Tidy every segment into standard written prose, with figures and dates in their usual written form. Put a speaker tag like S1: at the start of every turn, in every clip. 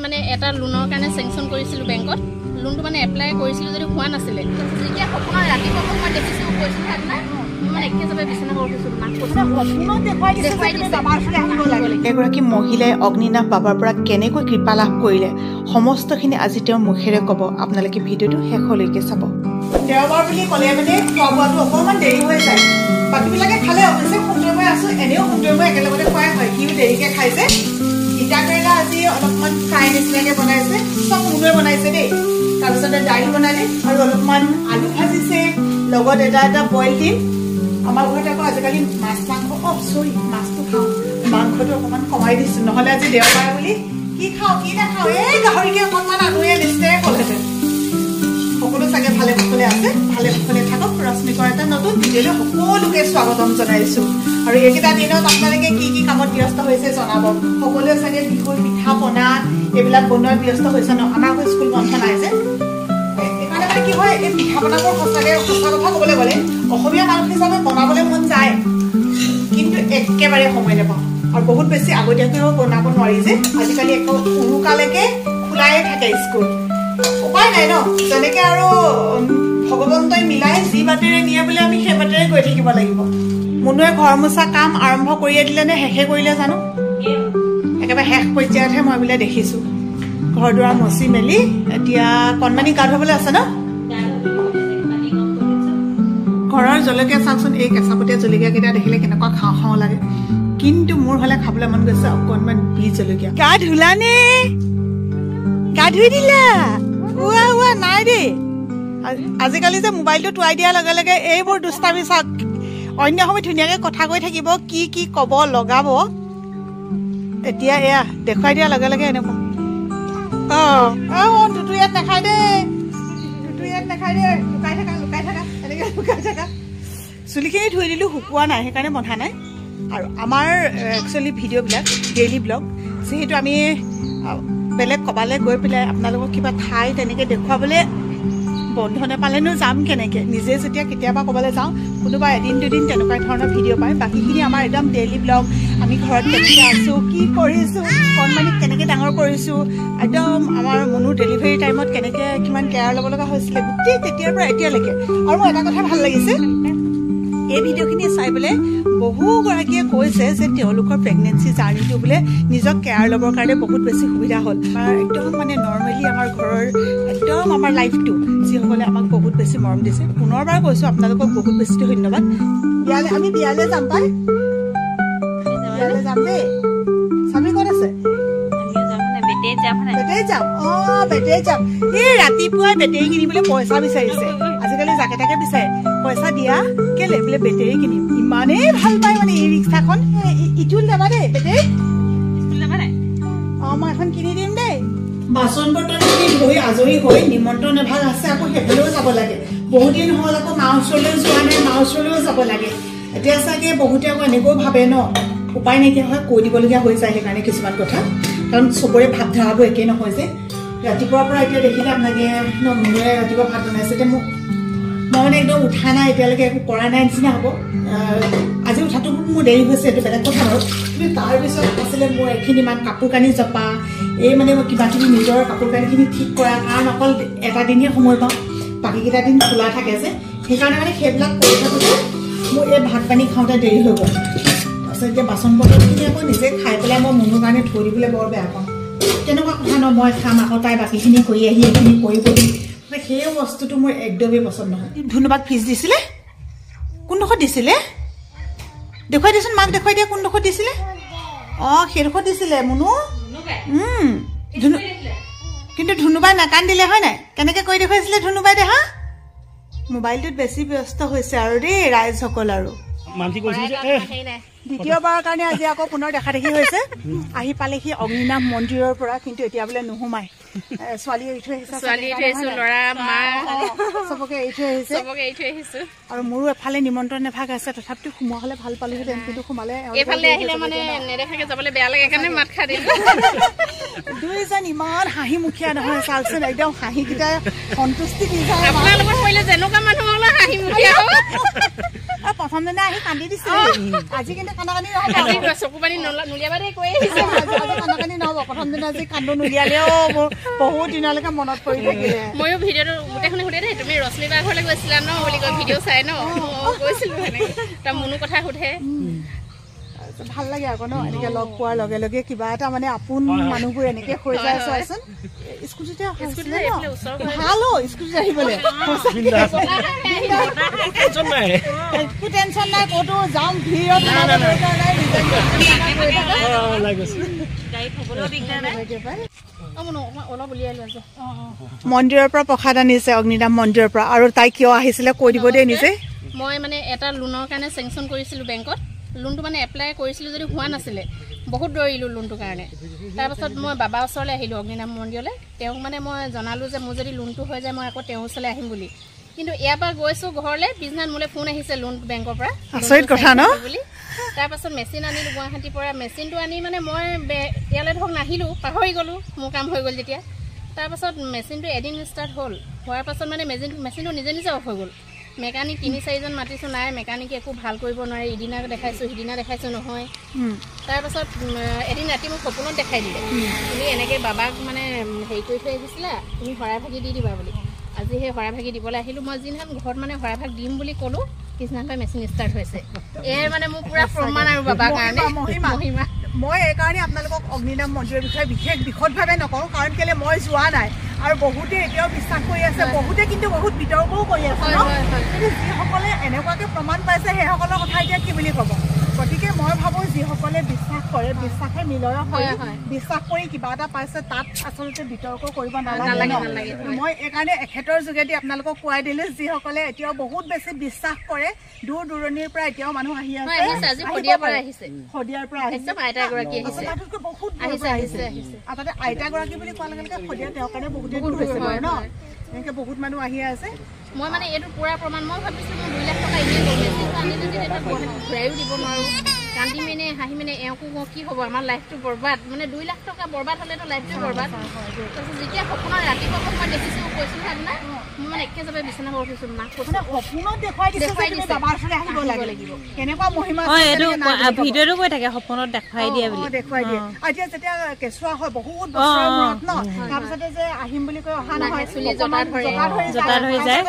S1: মানে এটা লোনৰ কাৰণে চেংচন কৰিছিলোঁ বেংকত লোনটো মানে এপ্লাই কৰিছিলোঁ যদি হোৱা নাছিলে যেতিয়া সপোনত ৰাতিপুৱা মই দেখিছোঁ কৈছোঁ সেইদিনা মানে একেবাৰে বিচনা কৰি
S2: এগৰাকী মহিলাই অগ্নিনাভ বাবাৰ পৰা কেনেকৈ কৃপা লাভ কৰিলে সমস্তখিনি আজি তেওঁৰ মুখেৰে ক'ব আপোনালোকে ভিডিঅ'টো শেষলৈকে চাব দেওবাৰ বুলি ক'লে মানে খোৱা বোৱাটো অকণমান দেৰি হৈ যায় বাকীবিলাকে খালে অৱশ্যে সুন্দৰময় আছোঁ এনেও সুন্দৰময় একেলগতে খোৱাই হয় সিও দেৰিকৈ খাইছে তিতা কেৰেলা আজি অলপমান ফ্ৰাই নিচিনাকৈ বনাইছে চব সুন্দৰ বনাইছে দেই তাৰপিছতে দাইল বনালে আৰু অলপমান আলু ভাজিছে লগত এটা বইল দিম আমাৰ ঘৰত আকৌ আজিকালি মাছ মাংস চৰি মাছটো খাওঁ মাংসটো অকণমান কমাই দিছোঁ নহ'লে আজি দেওবাৰ বুলি কি খাওঁ কি নাখাওঁ এই গাহৰিকে অকণমান আলুৱে নিশ্চয় ক'লেহেঁতেন সকলো চাগে ভালে কুশলে আছে ভালে কুশলে থাকক ৰশ্মিকৰ এটা নতুন ভিডিঅ'লৈ সকলোকে স্বাগতম জনাইছোঁ আৰু এইকেইটা দিনত আপোনালোকে কি কি কামত ব্যস্ত হৈছে জনাব সকলোৱে চাগে বিহুৰ পিঠা পনা এইবিলাক বনোৱাত ব্যস্ত হৈছে ন আমাৰ আকৌ স্কুল বন্ধ নাই যে এইকাৰণে মানে কি হয় এই পিঠা পনাবোৰ সঁচাকৈ সঁচা কথা ক'বলৈ গ'লে অসমীয়া মানুহ হিচাপে বনাবলৈ মন যায় কিন্তু একেবাৰে সময় নাপাওঁ আৰু বহুত বেছি আগতীয়াকৈও বনাব নোৱাৰি যে আজিকালি একো উৰুকালৈকে খোলাই থাকে স্কুল উপায় নাই ন যেনেকৈ আৰু ভগৱন্তই মিলাই যি বাটেৰে নিয়ে বোলে আমি সেই বাটেৰে গৈ থাকিব লাগিব মুনুৱে ঘৰ মোচা কাম আৰম্ভ কৰিয়ে দিলে নে শেষে কৰিলে জানো একেবাৰে শেষ পৰ্যায়তহে মই বোলে দেখিছোঁ ঘৰ দুৱাৰ মচি মেলি এতিয়া কণমানি গা ধুবলৈ আছে ন ঘৰৰ জলকীয়া চাওকচোন এই কেঁচাপতীয়া জলকীয়াকেইটা দেখিলে কেনেকুৱা খাওঁ খাওঁ লাগে কিন্তু মোৰ হ'লে খাবলৈ মন গৈছে অকণমান বীজ জলকীয়া গা ধুলানে গা ধুই দিলা নাই দেই আজিকালি যে মোবাইলটো টুৱাই দিয়াৰ লগে লগে এইবোৰ দুষ্টামি চাওক অন্য সময় ধুনীয়াকৈ কথা কৈ থাকিব কি কি ক'ব লগাব এতিয়া এয়া দেখুৱাই দিয়াৰ লগে লগে এনেকুৱা টুটু ইয়াত নাখাই দে লুকাই থাকা চুলিখিনি ধুই দিলোঁ শুকোৱা নাই সেইকাৰণে বন্ধা নাই আৰু আমাৰ একচুৱেলি ভিডিঅ'বিলাক ডেইলি ব্লগ যিহেতু আমি বেলেগ ক'বালৈ গৈ পেলাই আপোনালোকক কিবা ঠাই তেনেকৈ দেখুৱাবলৈ বন্ধ নাপালেনো যাম কেনেকৈ নিজে যেতিয়া কেতিয়াবা ক'বলৈ যাওঁ কোনোবা এদিন দুদিন তেনেকুৱা ধৰণৰ ভিডিঅ' পায় বাকীখিনি আমাৰ একদম ডেইলি ব্লগ আমি ঘৰত কেনেকৈ আছোঁ কি কৰিছোঁ কণমানিক কেনেকৈ ডাঙৰ কৰিছোঁ একদম আমাৰ মনুৰ ডেলিভাৰী টাইমত কেনেকৈ কিমান কেয়াৰ ল'ব লগা হৈছিলে গোটেই তেতিয়াৰ পৰা এতিয়ালৈকে আৰু মোৰ এটা কথা ভাল লাগিছে এই ভিডিঅ'খিনি চাই পেলাই বহুগৰাকীয়ে কৈছে যে তেওঁলোকৰ প্ৰেগনেঞ্চি জাৰ্ণিটো বোলে নিজক কেয়াৰ ল'বৰ কাৰণে বহুত বেছি সুবিধা হ'ল একদম মানে নৰ্মেলি আমাৰ ঘৰৰ একদম আমাৰ লাইফটো যিসকলে আমাক বহুত বেছি মৰম দিছে পুনৰবাৰ কৈছোঁ আপোনালোকক বহুত বেছি ধন্যবাদ আমি বিয়ালৈ যাম পাই বিয়ালৈ যাম দেই স্বামী ক'ত আছে বেটেৰী যাম এই ৰাতিপুৱাই বেটেৰী কিনিবলৈ পইচা বিচাৰিছে আজিকালি যাকে তাকে বিচাৰে পইচা দিয়া কেলে বোলে বেটেৰী কিনিম ইমানেই ভাল পায় মানে এই ৰিক্সাখন ইটো যাবা দেই বেটেৰী মই এখন কিনি দিম দেই বাচন বৰ্তনখিনি ধুই আজৰি হৈ নিমন্ত্ৰণ এভাগ আছে আকৌ সেইফালেও যাব লাগে বহুত দিন হ'ল আকৌ মা ওচৰলৈ যোৱা নাই মা ওচৰলৈও যাব লাগে এতিয়া চাগে বহুতে আকৌ এনেকৈও ভাবে ন উপায় নাইকিয়া হয় কৈ দিবলগীয়া হৈ যায় সেইকাৰণে কিছুমান কথা কাৰণ চবৰে ভাৱধাৰাবোৰ একেই নহয় যে ৰাতিপুৱাৰ পৰা এতিয়া দেখিলে আপোনালোকে মুনুৱে ৰাতিপুৱা ভাত বনাইছে এতিয়া মই মানে একদম উঠা নাই এতিয়ালৈকে একো কৰা নাই নিচিনা হ'ব আজি উঠাটো মোৰ দেৰি হৈছে এইটো বেলেগ কথা বাৰু কিন্তু তাৰপিছত আছিলে মোৰ এইখিনিমান কাপোৰ কানি জপা এই মানে মই কিবাকিবি নিজৰ কাপোৰ কানিখিনি ঠিক কৰা কাৰণ অকল এটা দিনহে সময় পাওঁ বাকীকেইটা দিন খোলা থাকে যে সেইকাৰণে মানে সেইবিলাক কৰি থাকোঁতে মোৰ এই ভাত পানী খাওঁতে দেৰি হৈ গ'ল তাৰপিছত এতিয়া বাচন বৰ্তনখিনি আকৌ নিজে খাই পেলাই মই মুনুৰ কাৰণে থৈ দিবলৈ বৰ বেয়া পাওঁ তেনেকুৱা কথা ন মই খাম আকৌ তাই বাকীখিনি কৰি আহি এইখিনি কৰিব সেই বস্তুটো মোৰ একদমেই পচন্দ নহয় ধন্যবাদ ফিজ দিছিলে কোনডোখৰত দিছিলে দেখুৱাই দিচোন মাক দেখুৱাই দিয়া কোনডোখৰত দিছিলে সেইডোখৰত দিছিলে মুনু কিন্তু ধুনুবাই নাকান্দিলে হয় নাই কেনেকৈ কৰি দেখুৱাইছিলে ধুনুবাই দেহা মোবাইলটোত বেছি ব্যস্ত হৈছে আৰু দেই ৰাইজসকল আৰু দ্বিতীয়বাৰৰ কাৰণে আজি আকৌ পুনৰ দেখা দেখি হৈছে আহি পালেহি অগ্নিনাভ মন্দিৰৰ পৰা কিন্তু এতিয়া বোলে নোসোমাই ছোৱালী এৰি থৈ আহিছে
S1: ল'ৰা মা
S2: চবকে এৰি থৈ আহিছে আৰু মোৰো এফালে নিমন্ত্ৰণ এভাগ আছে তথাপিতো সোমোৱা হ'লে ভাল পালোহেঁতেন কিন্তু সোমালে
S1: এইফালে আহিলে মানে নেদেখাকে যাবলৈ বেয়া লাগে কাৰণে মাত খাই দিলোঁ
S2: দুইজন ইমান হাঁহি মুখীয়া নহয় চাওকচোন একদম হাঁহিকেইটা সন্তুষ্টি দি যায়
S1: আপোনালোকৰ কৰিলে যেনেকুৱা মানুহ হ'লে হাঁহি মুখীয়া
S2: প্ৰথম দিনা আহি কান্দি দিছিলে আজি কিন্তু
S3: কান্দাকানি নহ'ব
S1: আজি চকু পানী নুলিয়াবা দেই কৈ আহিছে
S3: কান্দাকানি নহ'ব প্ৰথম দিনা আজি কান্দো নুলিয়ালেও মোৰ বহুত দিনলৈকে মনত পৰি থাকিলে
S1: ময়ো ভিডিঅ'টো গোটেইখনে সুধে দেই তুমি ৰশ্মি বাৰ ঘৰলৈ গৈছিলা ন বুলি কয় ভিডিঅ' চাই ন গৈছিলোঁ সেনেকৈ তাৰ মনো কথা সোধে
S3: ভাল লাগে আকৌ ন এনেকে লগ পোৱাৰ লগে লগে কিবা এটা মানে আপোন মানুহবোৰ এনেকে হৈ যায় চোৱাচোন স্কুটিতে ভাল স্কুটিত আহিবলৈ একো টেনচন নাই ক'তো যাম ভিৰত মন্দিৰৰ পৰা প্ৰসাদ আনিছে অগ্নিনাভ মন্দিৰৰ পৰা আৰু তাই কিয় আহিছিলে কৈ দিব দেই নিজে
S1: মই মানে এটা লোনৰ কাৰণে চেংচন কৰিছিলোঁ বেংকত লোনটো মানে এপ্লাই কৰিছিলোঁ যদি হোৱা নাছিলে বহুত দৌৰিলোঁ লোনটোৰ কাৰণে তাৰপাছত মই বাবাৰ ওচৰলৈ আহিলোঁ অগ্নিনাভ মন্দিৰলৈ তেওঁক মানে মই জনালোঁ যে মোৰ যদি লোনটো হৈ যায় মই আকৌ তেওঁৰ ওচৰলৈ আহিম বুলি কিন্তু ইয়াৰ পৰা গৈছোঁ ঘৰলৈ পিছদিনা মোলৈ ফোন আহিছে লোন বেংকৰ পৰা
S3: আচৰিত কথা ন
S1: বুলি তাৰপাছত মেচিন আনিলোঁ গুৱাহাটীৰ পৰা মেচিনটো আনি মানে মই ইয়ালৈ ধৰক নাহিলোঁ পাহৰি গ'লোঁ মোৰ কাম হৈ গ'ল যেতিয়া তাৰপাছত মেচিনটো এদিন ষ্টাৰ্ট হ'ল হোৱাৰ পাছত মানে মেচিনটো নিজে নিজে অফ হৈ গ'ল মেকানিক 3-4জন মাতিছোঁ নাই মেকানিকে একো ভাল কৰিব নোৱাৰে ইদিনা দেখাইছোঁ সিদিনা দেখাইছোঁ নহয় তাৰপাছত এদিন ৰাতি মোক সপোনত দেখাই দিলে তুমি এনেকৈ বাবাক মানে হেৰি কৰি থৈ আহিছিলা তুমি শৰাই ভাগি দি দিবা বুলি আজি সেই শৰাই ভাগি দিবলৈ আহিলোঁ মই যিদিনাখন ঘৰত মানে শৰাই ভাগ দিম বুলি ক'লোঁ পিছদিনাখন পৰা মেচিন ষ্টাৰ্ট হৈছে এয়াই মানে মোৰ পূৰা প্ৰমাণ আৰু বাবাৰ কাৰণে মহিমা
S3: মই এইকাৰণে আপোনালোকক অগ্নিনাভ মন্দিৰৰ বিষয়ে বিশেষ বিশদভাৱে নকওঁ কাৰণ কেলে মই যোৱা নাই আৰু বহুতে এতিয়াও বিশ্বাস কৰি আছে বহুতে কিন্তু বহুত বিতৰ্কও কৰি আছে কিন্তু যিসকলে এনেকুৱাকৈ প্ৰমাণ পাইছে সেইসকলৰ কথা এতিয়া কি বুলি ক'ব গতিকে মই ভাবোঁ যিসকলে বিশ্বাস কৰে বিশ্বাসে নিলয় হয় বিশ্বাস কৰি কিবা এটা পাইছে তাত আচলতে বিতৰ্ক কৰিব নালাগে মই এইকাৰণে এখেতৰ যোগেদি আপোনালোকক কোৱাই দিলোঁ যিসকলে এতিয়াও বহুত বেছি বিশ্বাস কৰে দূৰ দূৰণিৰ পৰা এতিয়াও মানুহ আহি আছে
S1: শদিয়াৰ পৰা আহিছে
S3: বহুত আচলতে আইতাগৰাকী বুলি কোৱাৰ লগে লগে শদিয়া তেওঁৰ কাৰণে বহুতে দূৰ হৈছে বাৰু ন এনেকৈ বহুত মানুহ আহি আছে
S1: মই মানে এইটো পুৰা প্ৰমাণ মই ভাবিছিলোঁ মই 2 লাখ টকা এনেই গ'ল মেচিনটো আনি যদি এটা ঘূৰাইও দিব নোৱাৰোঁ কান্দি মেনে হাঁহি মেনে এওঁকো কি হ'ব আমাৰ লাইফটো বৰবাদ মানে 2 লাখ টকা বৰবাদ হ'লেতো লাইফটো বৰবাদ তাৰপিছত যেতিয়া সপোনত ৰাতিপুৱা মই দেখিছোঁ কৈছিলোঁ সেইদিনা মই মানে একেবাৰে বিচনা কৰি উঠিছোঁ মাক
S3: সপোনত দেখুৱাই দিছোঁ বাবাৰ ওচৰলৈ আহিব লাগিব কেনেকুৱা মহিমা
S4: ভিডিঅ'টো কৈ থাকে সপোনত দেখাই দিয়ে বুলি
S3: দেখুৱাই দিয়ে এতিয়া যেতিয়া কেঁচুৱা হয় বহুত বছৰৰ মূৰত ন তাৰপিছতে যে আহিম বুলি কৈ অহা নহয়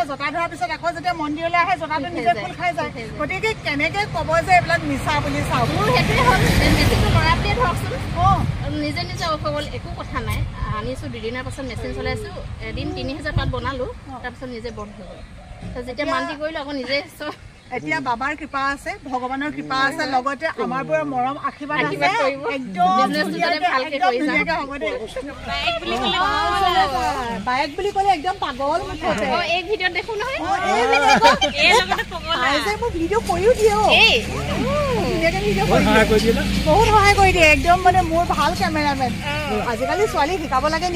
S3: জঁটা ধৰাৰ পিছত আকৌ যেতিয়া মন্দিৰলৈ আহে জঁটাটো নিজে খোল খাই যায় গতিকে কেনেকে ক'ব যে এইবিলাক মিছা বুলি চাওঁ
S1: মোৰ সেইটোৱে হ'ল মেচিনটো লৰা বুলিয়ে ধৰকচোন নিজে নিজে অফ হৈ গ'ল একো কথা নাই আনিছোঁ 2 দিনৰ পাছত মেচিন চলাইছোঁ এদিন 3000 পাত বনালোঁ তাৰপিছত নিজে বন্ধ হৈ গ'ল যেতিয়া মান্তি কৰিলোঁ আকৌ নিজে চব
S3: এতিয়া বাবাৰ কৃপা আছে ভগৱানৰ কৃপা আছে লগতে আমাৰ বোৰৰ মৰম আশীৰ্বাদ আছে বাইক বুলি ক'লে একদম পাগল
S1: এই ভিডিঅ'ত দেখোঁ নহয়
S3: মোৰ ভিডিঅ' কৰিও দিয়ে বহুত সহায় কৰি দিয়ে একদম মানে মোৰ ভাল কেমেৰামেন আজিকালি ছোৱালী শিকাব লাগে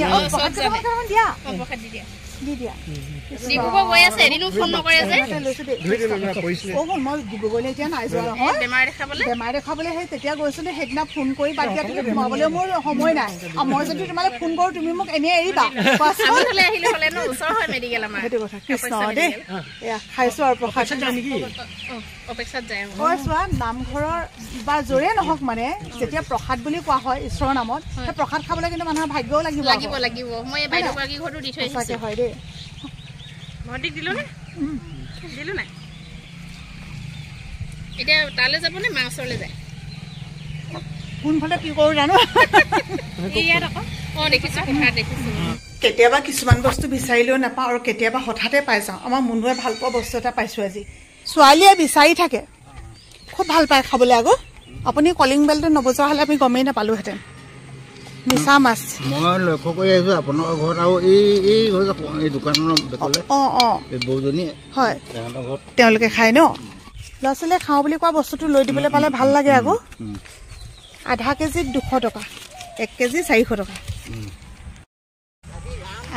S3: দিয়া দি দিয়া
S1: ডিব্ৰুগড় গৈ আছে এদিনো ফোন নকৰে যে
S3: মই ডিব্ৰুগড়লৈ এতিয়া নাই যোৱা নহয় বেমাৰ দেখাবলৈ সেই তেতিয়া গৈছিলোঁ সেইদিনা ফোন কৰি বাদ দিয়া তুমি সোমাবলৈ মোৰ সময় নাই আৰু মই যদি তোমালৈ ফোন কৰোঁ তুমি মোক এনেই এৰিবা সেইটো কথা কৃষ্ণ দেই এয়া খাইছোঁ আৰু প্ৰসাদ চোৱা নামঘৰৰ বা য'ৰে নহওক মানে যেতিয়া প্ৰসাদ বুলি কোৱা হয় ঈশ্বৰৰ নামত সেই প্ৰসাদ খাবলৈ কিন্তু মানুহৰ ভাগ্যও
S1: লাগিব মই বাইদেউগৰাকীৰ ঘৰতো দি থৈ আহিছোঁ
S3: হয় দেই
S1: ভণ্টিক দিলোঁ নে দিলোঁ নাই এতিয়া তালৈ যাব নে মা ওচৰলৈ যায়
S3: কোনফালে কি কৰোঁ জানো
S1: দেখিছোঁ
S2: কেতিয়াবা কিছুমান বস্তু বিচাৰিলেও নাপাওঁ আৰু কেতিয়াবা হঠাতে পাই যাওঁ আমাৰ মুনুৱে ভাল পোৱা বস্তু এটা পাইছোঁ আজি ছোৱালীয়ে বিচাৰি থাকে খুব ভাল পায় খাবলৈ আকৌ আপুনি কলিং বেলটো নবজোৱা হ'লে আমি গমেই নাপালোহেঁতেন মিছা মাছ
S5: মই লক্ষ্য কৰি আহিছোঁ আপোনালোকৰ ঘৰত আৰু এই দোকানৰ বৌজনী
S2: হয় তেওঁলোকে খায় ন ল'ৰা ছোৱালীয়ে খাওঁ বুলি কোৱা বস্তুটো লৈ দিবলৈ পালে ভাল লাগে আকৌ আধা কেজিত 200 টকা 1 কেজি 400 টকা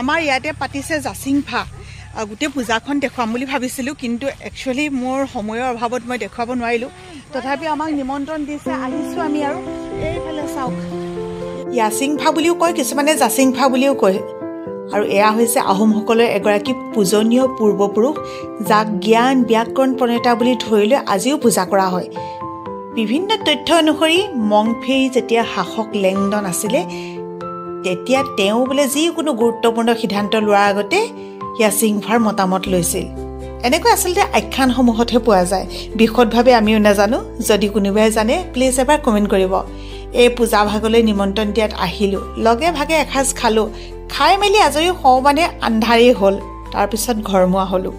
S2: আমাৰ ইয়াতে পাতিছে জাচিংফা গোটেই পূজাখন দেখুৱাম বুলি ভাবিছিলোঁ কিন্তু একচুৱেলি মোৰ সময়ৰ অভাৱত মই দেখুৱাব নোৱাৰিলোঁ তথাপিও আমাক নিমন্ত্ৰণ দিছে আহিছোঁ আমি আৰু এইফালে চাওক ইয়াচিংফা বুলিও কয় কিছুমানে জাচিংফা বুলিও কয় আৰু এয়া হৈছে আহোমসকলৰ এগৰাকী পূজনীয় পূৰ্বপুৰুষ যাক জ্ঞান ব্যাকৰণ প্ৰণেতা বুলি ধৰি লৈ আজিও পূজা কৰা হয় বিভিন্ন তথ্য অনুসৰি মংফেই যেতিয়া শাসক লেংডন আছিলে তেতিয়া তেওঁ বোলে যিকোনো গুৰুত্বপূৰ্ণ সিদ্ধান্ত লোৱাৰ আগতে ইয়াচিংফাৰ মতামত লৈছিল। এনেকৈ আচলতে আখ্যানসমূহতহে পোৱা যায়, বিশদভাৱে আমিও নাজানো। যদি কোনোবাই জানে প্লিজ এবাৰ কমেণ্ট কৰিব। এই পূজা ভাগলৈ নিমন্ত্ৰণ দিয়াত আহিলোঁ, লগে ভাগে এসাঁজ খালোঁ। খাই মেলি আজৰি হওঁ মানে আন্ধাৰেই হ'ল। তাৰপিছত ঘৰমুৱা হ'লোঁ।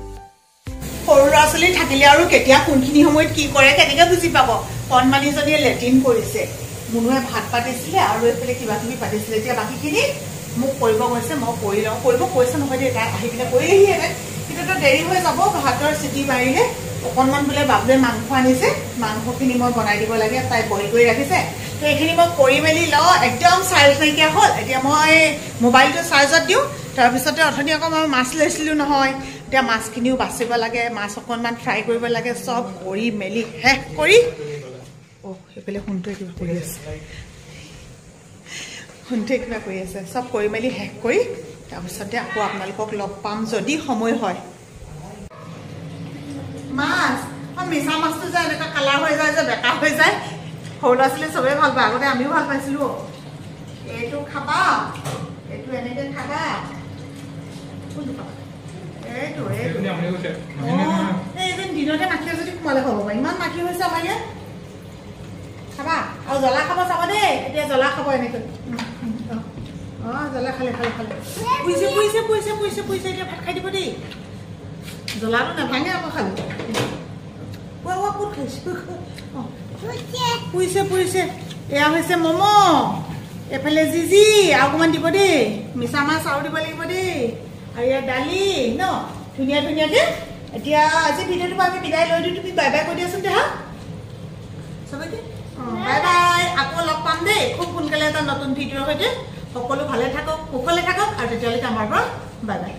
S2: সৰু ল'ৰা ছোৱালী থাকিলে আৰু কেতিয়া কোনখিনি সময়ত কি কৰে কেনেকৈ বুজি পাব। কণমানিজনীয়ে লেট্ৰিন কৰিছে, মুনুৱে ভাত পাতিছিলে আৰু এইফালে কিবা কিবি পাতিছিলে। এতিয়া বাকীখিনি মোক কৰিব কৈছে, মই কৰি লওঁ। কৰিব কৈছে নহয় দেই, তাই আহি পিনে কৰিলেহিহেঁতেন, কিন্তু দেৰি হৈ যাব। ভাতৰ চিটি মাৰিলে অকণমান বোলে বাবুৱে মাংস আনিছে, মাংসখিনি মই বনাই দিব লাগে, তাই বইল কৰি ৰাখিছে। তো এইখিনি মই কৰি মেলি লওঁ। একদম চাৰ্জ নাইকিয়া হ'ল। এতিয়া মই মোবাইলটো চাৰ্জত দিওঁ। তাৰপিছতে অথনি আকৌ মই মাছ লৈছিলোঁ নহয়, এতিয়া মাছখিনিও বাচিব লাগে, মাছ অকণমান ফ্ৰাই কৰিব লাগে। চব কৰি মেলি শেষ কৰি সেইফালে সোণটোৱে কিবা কৰি আছে, সোণটোৱে কিবা কৰি আছে। চব কৰি মেলি শেষ কৰি তাৰপিছতে আকৌ আপোনালোকক লগ পাম যদি সময় হয়। মাছ মিছা মাছটো যে এনেকুৱা কালাৰ হৈ যায়, যে বেকা হৈ যায়, সৰু ল'ৰা ছোৱালী চবেই ভাল পায়। আগতে আমিও ভাল পাইছিলোঁ। এইটো খাবা, এইটো এনেকৈ খাবা, এইটো এইদিন দিনতে মাখিয়ে যদি সোমালে হ'ব পাৰে। ইমান মাখি হৈছে আমাৰ ইয়াত। খাবা আৰু জ্বলা খাব চাব দেই। এতিয়া জ্বলা খাব এনেকৈ। জ্বলা খালে খালে খালে পুহিছে পুহিছে পুহিছে পুহিছে পুহিছে। এতিয়া ভাত খাই দিব দেই। জ্বলাটো নাভাঙে আকৌ খালি। ক'ত খাইছোঁ? পুহিছে পুহিছে। এয়া হৈছে ম'ম', এফালে জিজি আৰু অকণমান দিব দেই। মিছা মাছ আৰু দিব লাগিব দেই। আৰু ইয়াত দালি ন, ধুনীয়া ধুনীয়াকৈ। এতিয়া আজি ভিডিঅ'টো পৰা আমি বিদায় লৈ দিওঁ। তুমি বাই বাই কৈ দিয়াচোন দেহা চবকে। Bye bye. আকৌ লগ পাম দেই খুব সোনকালে এটা নতুন ভিডিঅ'ৰ সৈতে। সকলো ভালে থাকক, কুশলে থাকক। আৰু তেতিয়ালৈকে আমাৰ পৰা বাই বাই।